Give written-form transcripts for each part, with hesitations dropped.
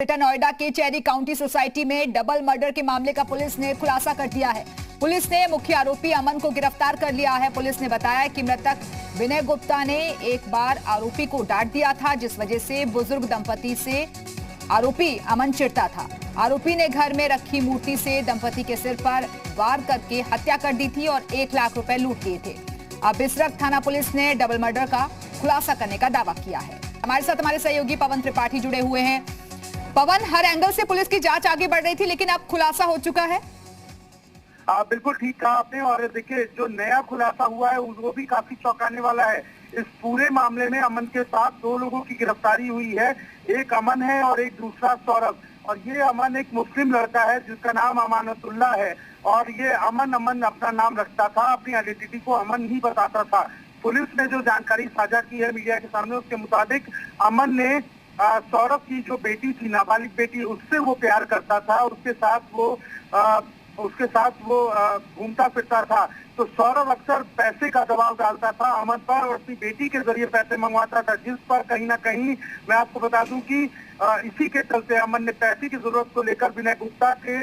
Greater Noida के cherry county society में double murder के मामले का पुलिस ने खुलासा कर दिया है। पुलिस ने मुख्य आरोपी अमन को गिरफ्तार कर लिया है। पुलिस ने बताया कि मृतक विनय गुप्ता ने एक बार आरोपी को डांट दिया था, जिस वजह से बुजुर्ग दंपति से आरोपी अमन चिढ़ता था। आरोपी ने घर में रखी मूर्ति से दंपति के सिर पर वार करके हत्या कर दी थी और 1 लाख रुपए लूट लिए थे। अब बिसरख थाना पुलिस ने डबल मर्डर का खुलासा करने का दावा किया है। हमारे साथ हमारे सहयोगी पवन त्रिपाठी जुड़े हुए हैं। पवन, हर एंगल से पुलिस की जांच आगे बढ़ रही थी, लेकिन अब खुलासा हो चुका है। बिल्कुल ठीक कहा आपने। और देखिए, जो नया खुलासा हुआ है वो भी काफी चौंकाने वाला है। इस पूरे मामले में अमन के साथ 2 लोगों की गिरफ्तारी हुई है। एक अमन है और एक दूसरा सौरभ। और ये अमन एक मुस्लिम लड़का है जिसका नाम अमानतुल्लाह है। और ये अमन अपना नाम रखता था, अपनी आइडेंटिटी को अमन ही बताता था। पुलिस ने जो जानकारी साझा की है मीडिया के सामने, उसके मुताबिक अमन ने सौरभ की जो बेटी थी, नाबालिग बेटी, उससे वो प्यार करता था। उसके साथ वो घूमता फिरता था। तो सौरभ अक्सर पैसे का दबाव डालता था अमन पर और अपनी बेटी के जरिए पैसे मंगवाता था, जिस पर कहीं ना कहीं मैं आपको बता दूं कि इसी के चलते अमन ने पैसे की जरूरत को लेकर विनय गुप्ता के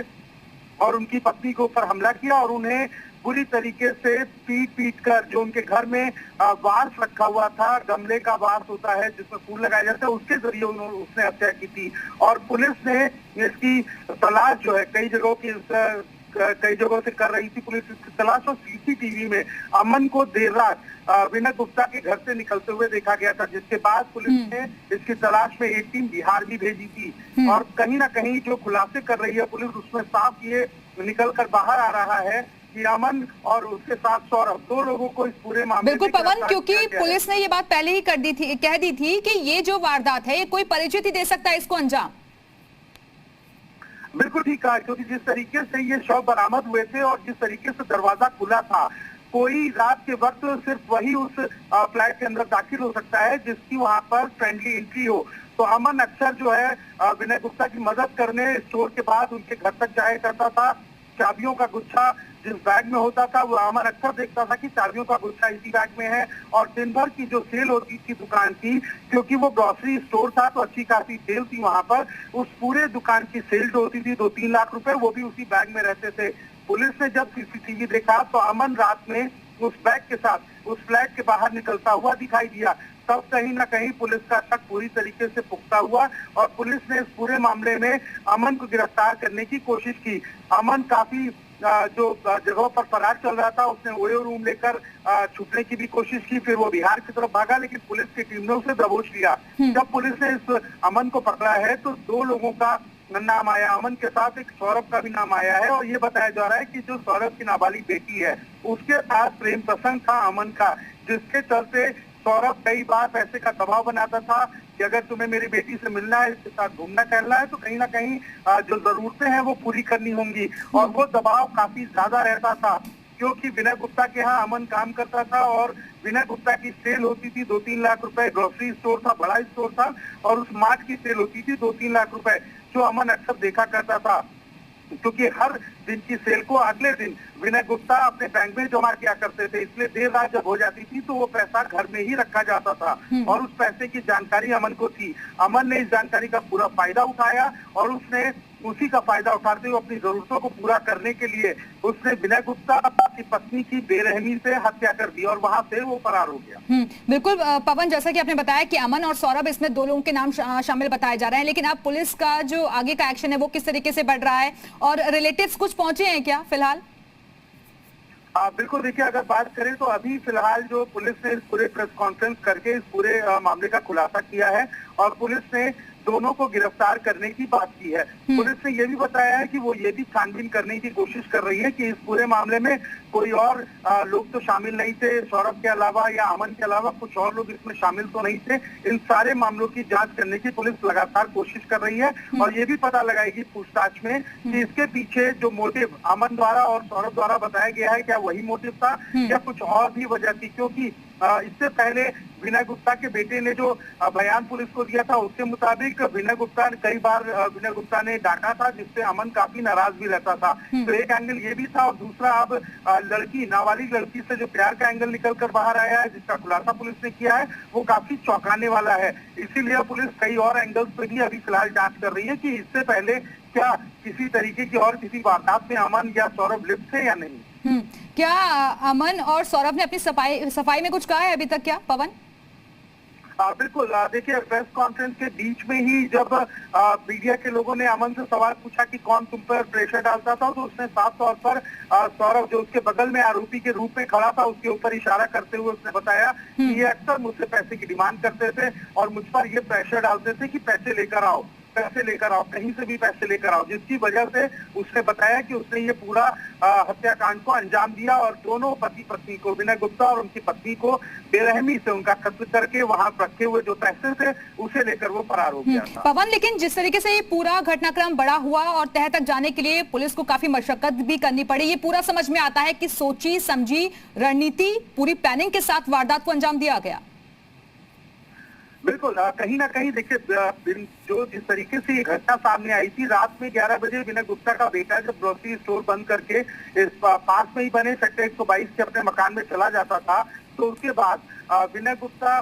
और उनकी पत्नी के ऊपर हमला किया और उन्हें बुरी तरीके से पीट कर, जो उनके घर में वार्स रखा हुआ था, गमले का वार्स होता है जिसमें फूल लगाया जाता है, उसके जरिए उसने हत्या की थी। और पुलिस ने इसकी तलाश जो है कई जगहों से कर रही थी। पुलिस इसकी तलाश और सीसीटीवी में अमन को देर रात विनय गुप्ता के घर से निकलते हुए देखा गया था, जिसके बाद पुलिस ने इसकी तलाश में एक टीम बिहार भी भेजी थी। और कहीं ना कहीं जो खुलासे कर रही है पुलिस, उसमें साफ ये निकल कर बाहर आ रहा है कि अमन और उसके साथ सौरभ, 2 लोगों को इस पूरे मामले में बिल्कुल पवन, क्योंकि पुलिस ने ये बात पहले ही कह दी थी कि ये जो वारदात है ये कोई परिचित ही दे सकता है इसको अंजाम। बिल्कुल ठीक कहा, क्योंकि जिस तरीके से ये शव बरामद हुए थे और जिस तरीके से दरवाजा खुला था, कोई रात के वक्त सिर्फ वही उस फ्लैट के अंदर दाखिल हो सकता है जिसकी वहां पर फ्रेंडली एंट्री हो। तो अमन अक्सर जो है विनय गुप्ता की मदद करने स्टोर के बाद उनके घर तक जाया करता था। चाबियों का गुच्छा जिस बैग में होता था, वो अमन अक्सर देखता था कि चाबियों का गुच्छा इसी बैग में है। और दिन भर की जो सेल होती थी दुकान की, क्योंकि वो ग्रोसरी स्टोर था तो अच्छी खासी सेल थी वहां पर, उस पूरे दुकान की सेल जो होती थी 2-3 लाख रुपए, वो भी उसी बैग में रहते थे। पुलिस ने जब सीसीटीवी देखा तो अमन रात में उस बैग के साथ उस फ्लैट के बाहर निकलता हुआ दिखाई दिया। तब कहीं ना कहीं पुलिस का शक पूरी तरीके से पुख्ता हुआ और पुलिस ने इस पूरे मामले में अमन को गिरफ्तार करने की कोशिश की। अमन काफी जो जगहों पर फरार चल रहा था, उसने ओयो रूम लेकर छुपने की भी कोशिश की, फिर वो बिहार की तरफ भागा, लेकिन पुलिस की टीम ने उसे दबोच लिया। जब पुलिस ने इस अमन को पकड़ा है तो 2 लोगों का नाम आया, अमन के साथ एक सौरभ का भी नाम आया है। और ये बताया जा रहा है कि जो सौरभ की नाबालिग बेटी है उसके साथ प्रेम प्रसंग था अमन का, जिसके चलते सौरभ कई बार पैसे का दबाव बनाता था कि अगर तुम्हें मेरी बेटी से मिलना है, इसके साथ घूमना टहलना है, तो कहीं ना कहीं जो जरूरतें हैं वो पूरी करनी होंगी। और वो दबाव काफी ज्यादा रहता था, क्योंकि विनय गुप्ता के यहाँ अमन काम करता था और विनय गुप्ता की सेल होती थी 2-3 लाख रुपए। ग्रोसरी स्टोर था, बड़ा स्टोर था, और उस मार्ट की सेल होती थी 2-3 लाख रुपए, जो अमन अक्सर देखा करता था। क्योंकि हर दिन की सेल को अगले दिन विनय गुप्ता अपने बैंक में जमा किया करते थे, इसलिए देर रात जब हो जाती थी तो वो पैसा घर में ही रखा जाता था और उस पैसे की जानकारी अमन को थी। अमन ने इस जानकारी का पूरा फायदा उठाया और उसने उसी का फायदा उठाते हुए अपनी जरूरतों को पूरा करने के लिए उसने विनय गुप्ता की पत्नी की बेरहमी से हत्या कर दी और वहां से वो फरार हो गया। बिल्कुल पवन, जैसा कि आपने बताया कि अमन और सौरभ, इसमें 2 लोगों के नाम शामिल बताए जा रहे हैं, लेकिन अब पुलिस का जो आगे का एक्शन है वो किस तरीके से बढ़ रहा है और रिलेटिव्स कुछ पहुंचे हैं क्या फिलहाल? बिल्कुल, देखिए, अगर बात करें तो अभी फिलहाल जो पुलिस ने इस पूरे प्रेस कॉन्फ्रेंस करके इस पूरे मामले का खुलासा किया है और पुलिस ने दोनों को गिरफ्तार करने की बात की है। पुलिस ने यह भी बताया है कि वो ये भी छानबीन करने की कोशिश कर रही है कि इस पूरे मामले में कोई और लोग तो शामिल नहीं थे, सौरभ के अलावा या अमन के अलावा कुछ और लोग इसमें शामिल तो नहीं थे। इन सारे मामलों की जांच करने की पुलिस लगातार कोशिश कर रही है और ये भी पता लगाएगी पूछताछ में कि इसके पीछे जो मोटिव अमन द्वारा और सौरभ द्वारा बताया गया है, क्या वही मोटिव था या कुछ और भी वजह थी। क्योंकि इससे पहले विनय गुप्ता के बेटे ने जो बयान पुलिस को दिया था उसके मुताबिक विनय गुप्ता ने डांटा था, जिससे अमन काफी नाराज भी रहता था। तो एक एंगल ये भी था और दूसरा अब नाबालिग लड़की से जो प्यार का एंगल निकल कर बाहर आया है, जिसका खुलासा पुलिस ने किया है, वो काफी चौंकाने वाला है। इसीलिए पुलिस कई और एंगल्स पे भी अभी फिलहाल जांच कर रही है कि इससे पहले क्या किसी तरीके की और किसी वारदात में अमन या सौरभ लिप्त थे या नहीं। क्या अमन और सौरभ ने अपनी सफाई में कुछ कहा है अभी तक क्या पवन? बिल्कुल, देखिए प्रेस कॉन्फ्रेंस के बीच में ही जब मीडिया के लोगों ने अमन से सवाल पूछा कि कौन तुम पर प्रेशर डालता था, तो उसने साफ तौर पर सौरभ जो उसके बगल में आरोपी के रूप में खड़ा था उसके ऊपर इशारा करते हुए उसने बताया कि ये अक्सर मुझसे पैसे की डिमांड करते थे और मुझ पर ये प्रेशर डालते थे कि पैसे लेकर आओ, कहीं से भी पैसे लेकर आओ, जिसकी वजह से उसने बताया कि उसने ये पूरा हत्याकांड को अंजाम दिया और दोनों पति पत्नी को, विनय गुप्ता और उनकी पत्नी को बेरहमी से उनका कत्ल करके वहां रखे हुए जो पैसे थे उसे लेकर वो फरार हो गया था। पवन, लेकिन जिस तरीके से ये पूरा घटनाक्रम बड़ा हुआ और तह तक जाने के लिए पुलिस को काफी मशक्कत भी करनी पड़ी, ये पूरा समझ में आता है कि सोची समझी रणनीति, पूरी प्लानिंग के साथ वारदात को अंजाम दिया गया। बिल्कुल, कहीं ना कहीं देखिए जो जिस तरीके से ये घटना सामने आई थी, रात में 11 बजे विनय गुप्ता का बेटा जब ग्रोसरी स्टोर बंद करके इस पास में ही बने सेक्टर 122 के अपने मकान में चला जाता था, तो उसके बाद विनय गुप्ता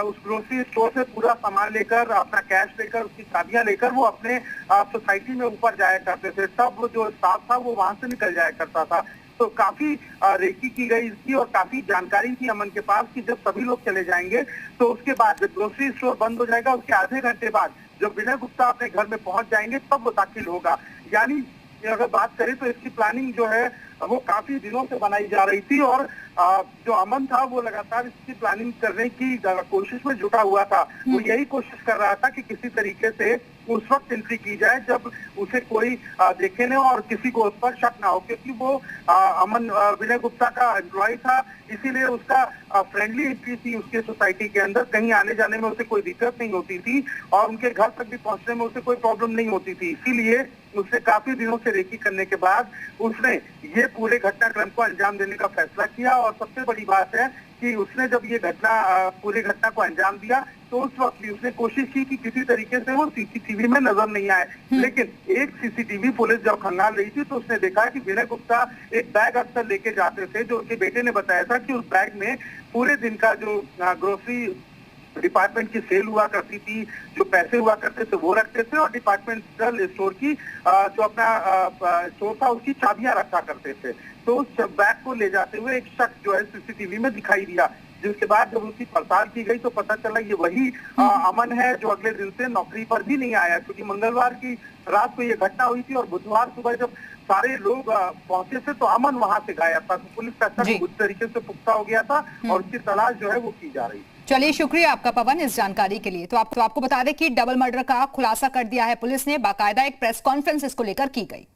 उस ग्रोसरी स्टोर से पूरा सामान लेकर, अपना कैश लेकर, उसकी चाबियां लेकर वो अपने सोसाइटी में ऊपर जाया करते थे। तब जो स्टाफ था वो वहां से निकल जाया करता था। तो काफी रेकी की गई इसकी और काफी जानकारी थी अमन के पास कि जब सभी लोग चले जाएंगे तो उसके बाद जब ग्रोसरी स्टोर बंद हो जाएगा उसके आधे घंटे बाद जब विनय गुप्ता अपने घर में पहुंच जाएंगे तब वो दाखिल होगा। यानी अगर बात करें तो इसकी प्लानिंग जो है वो काफी दिनों से बनाई जा रही थी और जो अमन था वो लगातार इसकी प्लानिंग करने की कोशिश में जुटा हुआ था। वो यही कोशिश कर रहा था कि किसी तरीके से उस वक्त एंट्री की जाए जब उसे कोई देखे न और किसी को उस पर शक ना हो, क्योंकि वो अमन विनय गुप्ता का एम्प्लॉय था, इसीलिए उसका फ्रेंडली एंट्री थी उसके सोसाइटी के अंदर। कहीं आने जाने में उसे कोई दिक्कत नहीं होती थी और उनके घर तक भी पहुंचने में उसे कोई प्रॉब्लम नहीं होती थी। इसीलिए उसने काफी दिनों से रेकी करने के बाद उसने ये पूरे घटनाक्रम को अंजाम देने का फैसला किया। और सबसे बड़ी बात है कि उसने जब ये पूरी घटना को अंजाम दिया तो उस वक्त भी उसने कोशिश की कि किसी तरीके से वो सीसीटीवी में नजर नहीं आए। लेकिन एक सीसीटीवी पुलिस जब खंगाल रही थी तो उसने देखा कि विनय गुप्ता एक बैग अक्सर लेके जाते थे, जो उनके बेटे ने बताया था कि उस बैग में पूरे दिन का जो ग्रोसरी डिपार्टमेंट की सेल हुआ करती थी, जो पैसे हुआ करते थे वो रखते थे और डिपार्टमेंटल स्टोर की जो अपना स्टोर था उसकी चाबियां रखा करते थे। तो उस बैग को ले जाते हुए एक शख्स जो है सीसीटीवी में दिखाई दिया, जिसके बाद जब उसकी पड़ताल की गई तो पता चला ये वही अमन है जो अगले दिन से नौकरी पर भी नहीं आया, क्योंकि मंगलवार की रात को ये घटना हुई थी और बुधवार सुबह जब सारे लोग पहुंचे थे तो अमन वहां से गायब था। तो पुलिस का उस तरीके से पुख्ता हो गया था और उसकी तलाश जो है वो की जा रही है। चलिए, शुक्रिया आपका पवन इस जानकारी के लिए। तो आपको बता दें कि डबल मर्डर का खुलासा कर दिया है पुलिस ने, बाकायदा एक प्रेस कॉन्फ्रेंस इसको लेकर की गई।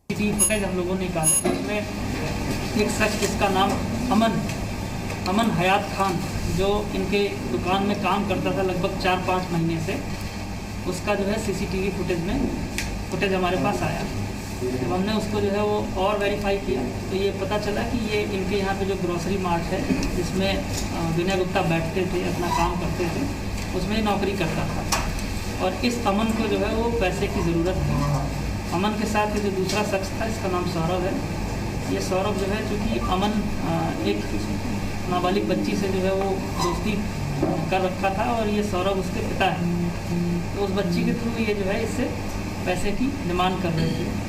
फुटेज हम लोगों ने निकाले, उसमें एक शख्स जिसका नाम अमन हयात खान, जो इनके दुकान में काम करता था लगभग 4-5 महीने से, उसका जो है सीसीटीवी फुटेज हमारे पास आया। जब हमने उसको जो है वो और वेरीफाई किया तो ये पता चला कि ये इनके यहाँ पे जो ग्रोसरी मार्ट है जिसमें विनय गुप्ता बैठते थे, अपना काम करते थे, उसमें नौकरी करता था। और इस अमन को जो है वो पैसे की ज़रूरत है। अमन के साथ जो दूसरा शख्स था इसका नाम सौरभ है। ये सौरभ जो है चूँकि अमन एक नाबालिग बच्ची से जो है वो दोस्ती कर रखा था और ये सौरभ उसके पिता है, तो उस बच्ची के थ्रू ये जो है इससे पैसे की डिमांड कर रहे थे।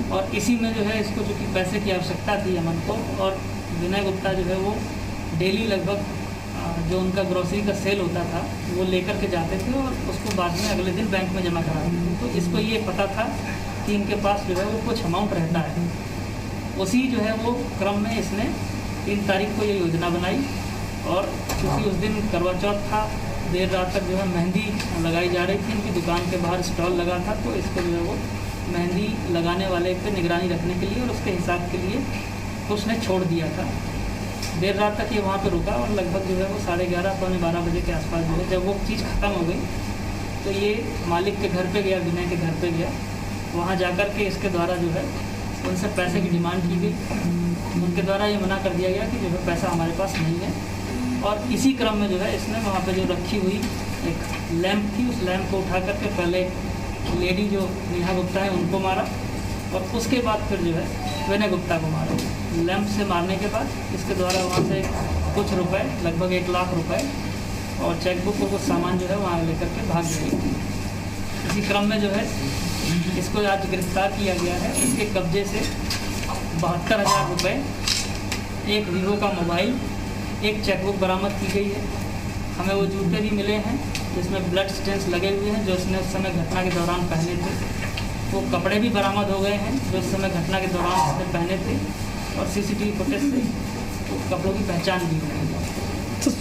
और इसी में जो है इसको चूँकि पैसे की आवश्यकता थी अमन को, और विनय गुप्ता जो है वो डेली लगभग जो उनका ग्रोसरी का सेल होता था वो लेकर के जाते थे और उसको बाद में अगले दिन बैंक में जमा कराते थे। तो इसको ये पता था कि इनके पास जो है वो कुछ अमाउंट रहता है। उसी जो है वो क्रम में इसने 3 तारीख को ये योजना बनाई और क्योंकि उस दिन करवा चौथ था, देर रात तक जो है मेहंदी लगाई जा रही थी, इनकी दुकान के बाहर स्टॉल लगा था, तो इसको जो है वो मेहंदी लगाने वाले पे निगरानी रखने के लिए और उसके हिसाब के लिए उसने छोड़ दिया था। देर रात तक ये वहाँ पे रुका और लगभग जो है वो 11:30 पौने 12 बजे के आसपास जो है जब वो चीज़ ख़त्म हो गई तो ये मालिक के घर पे गया, विनय के घर पे गया। वहाँ जाकर के इसके द्वारा जो है उनसे पैसे की डिमांड की गई। उनके द्वारा ये मना कर दिया गया कि जो है पैसा हमारे पास नहीं है, और इसी क्रम में जो है इसने वहाँ पे जो रखी हुई एक लैंप थी, उस लैंप को उठा करके पहले लेडी जो नेहा गुप्ता है उनको मारा और उसके बाद फिर जो है विनय गुप्ता को मारा। लैंप से मारने के बाद इसके द्वारा वहाँ से कुछ रुपए, लगभग 1 लाख रुपए और चेकबुक और कुछ सामान जो है वहाँ लेकर के भाग गई। इसी क्रम में जो है इसको आज गिरफ्तार किया गया है। इसके कब्जे से 72,000 रुपये, एक वीवो का मोबाइल, एक चेकबुक बरामद की गई है। हमें वो जूते भी मिले हैं जिसमें ब्लड स्टेन्स लगे हुए हैं जो उसने उस समय घटना के दौरान पहने थे। वो कपड़े भी बरामद हो गए हैं जो उस समय घटना के दौरान उसने पहने थे और सीसीटीवी फुटेज से तो कपड़ों की पहचान भी हो गई है। तो